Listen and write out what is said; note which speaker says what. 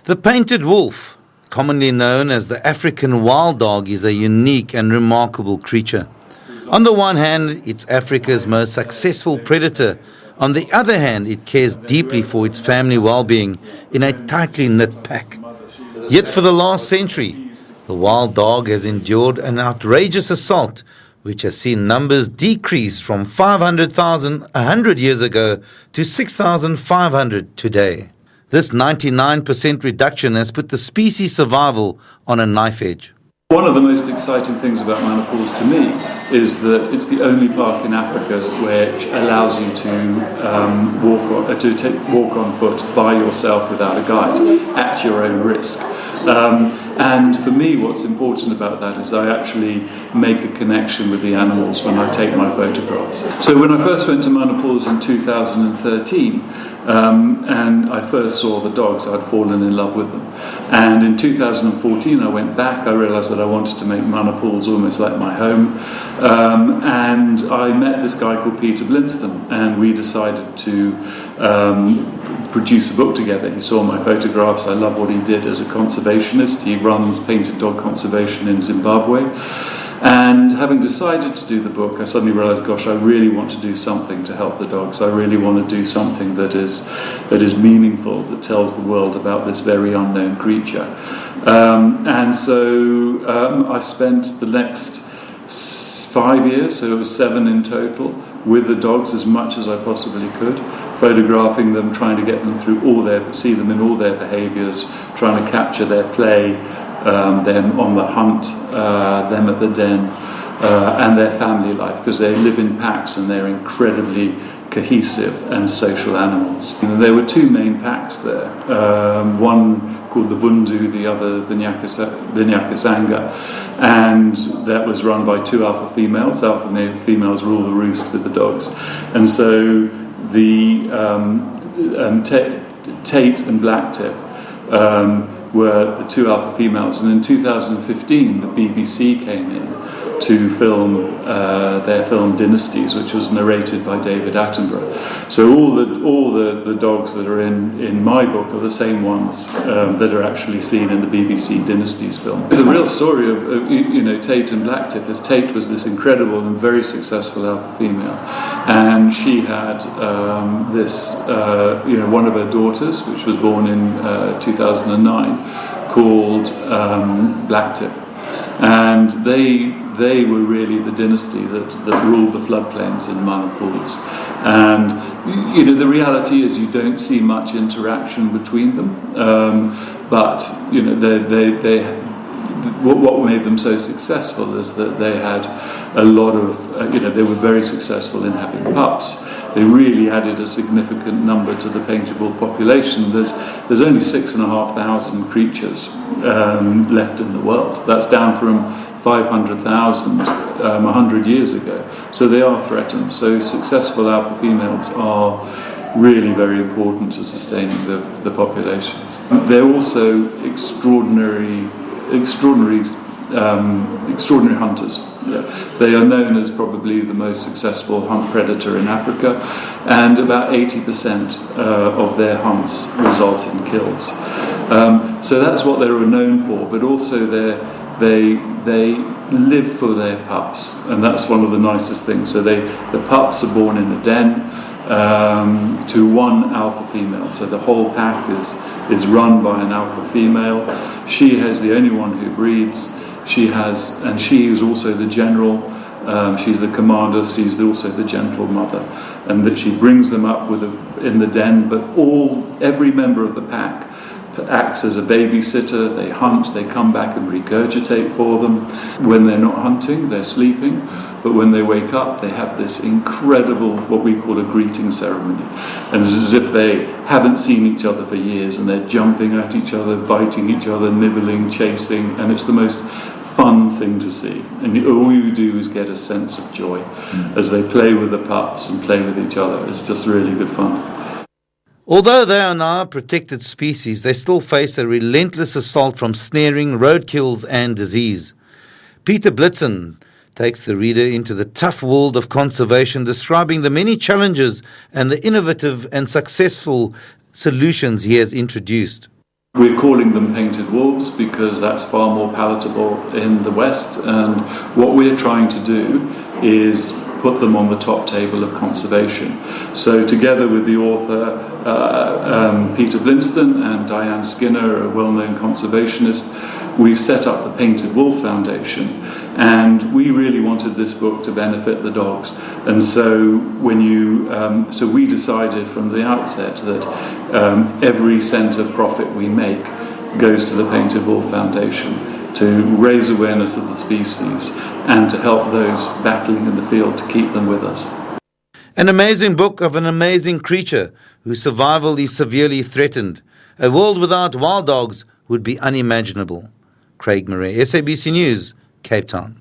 Speaker 1: The painted wolf, commonly known as the African wild dog, is a unique and remarkable creature. On the one hand, it's Africa's most successful predator. On the other hand, it cares deeply for its family well-being in a tightly knit pack. Yet for the last century, the wild dog has endured an outrageous assault, which has seen numbers decrease from 500,000 100 years ago to 6,500 today. This 99% reduction has put the species survival on a knife edge.
Speaker 2: One of the most exciting things about Manopause to me is that it's the only park in Africa which allows you to walk on foot by yourself without a guide at your own risk. And for me, what's important about that is I actually make a connection with the animals when I take my photographs. So when I first went to Manopause in 2013, and I first saw the dogs, I'd fallen in love with them. And in 2014, I went back. I realised that I wanted to make Manopause almost like my home. And I met this guy called Peter Blinston, and we decided to produce a book together. He saw my photographs. I love what he did as a conservationist. He runs painted dog conservation in Zimbabwe. And having decided to do the book, I suddenly realised, gosh, I really want to do something to help the dogs. I really want to do something that is meaningful, that tells the world about this very unknown creature. And so I spent the next 5 years, so it was 7 in total, with the dogs as much as I possibly could, photographing them, trying to get them through see them in all their behaviours, trying to capture their play, them on the hunt, them at the den, and their family life, because they live in packs and they're incredibly cohesive and social animals. And there were 2 main packs there, one called the Vundu, the other the Nyakasanga, and that was run by 2 alpha females. Alpha females rule the roost with the dogs. And so the Tate and Blacktip were the 2 alpha females, and in 2015 the BBC came in to film their film Dynasties, which was narrated by David Attenborough. So all the dogs that are in my book are the same ones that are actually seen in the BBC Dynasties film. The real story of Tate and Blacktip is Tate was this incredible and very successful alpha female, and she had one of her daughters, which was born in 2009, called Blacktip, and they were really the dynasty that ruled the floodplains in Manopause. And the reality is you don't see much interaction between them, but what made them so successful is that they had a lot of they were very successful in having pups. They really added a significant number to the paintable population. There's only 6,500 creatures left in the world. That's down from 500,000 100 years ago. So they are threatened. So successful alpha females are really very important to sustaining the populations. They're also extraordinary hunters. They are known as probably the most successful hunt predator in Africa, and about 80% of their hunts result in kills. So that's what they were known for, but also they live for their pups, and that's one of the nicest things. So the pups are born in a den to one alpha female, so the whole pack is run by an alpha female. She is the only one who breeds. She is also the general. She's the commander. She's also the gentle mother, and that she brings them up in the den. But every member of the pack acts as a babysitter. They hunt. They come back and regurgitate for them. When they're not hunting, they're sleeping. But when they wake up, they have this incredible, what we call a greeting ceremony. And it's as if they haven't seen each other for years, and they're jumping at each other, biting each other, nibbling, chasing, and it's the most fun thing to see. And all you do is get a sense of joy as they play with the pups and play with each other. It's just really good fun.
Speaker 1: Although they are now a protected species, they still face a relentless assault from snaring, roadkills and disease. Peter Blinston takes the reader into the tough world of conservation, describing the many challenges and the innovative and successful solutions he has introduced.
Speaker 2: We're calling them painted wolves because that's far more palatable in the West, and what we're trying to do is put them on the top table of conservation. So together with the author Peter Blinston and Diane Skinner, a well-known conservationist, we've set up the Painted Wolf Foundation, and we really wanted this book to benefit the dogs. And so so we decided from the outset that every cent of profit we make goes to the Painted Wolf Foundation to raise awareness of the species and to help those battling in the field to keep them with us.
Speaker 1: An amazing book of an amazing creature whose survival is severely threatened. A world without wild dogs would be unimaginable. Craig Murray, SABC News, Cape Town.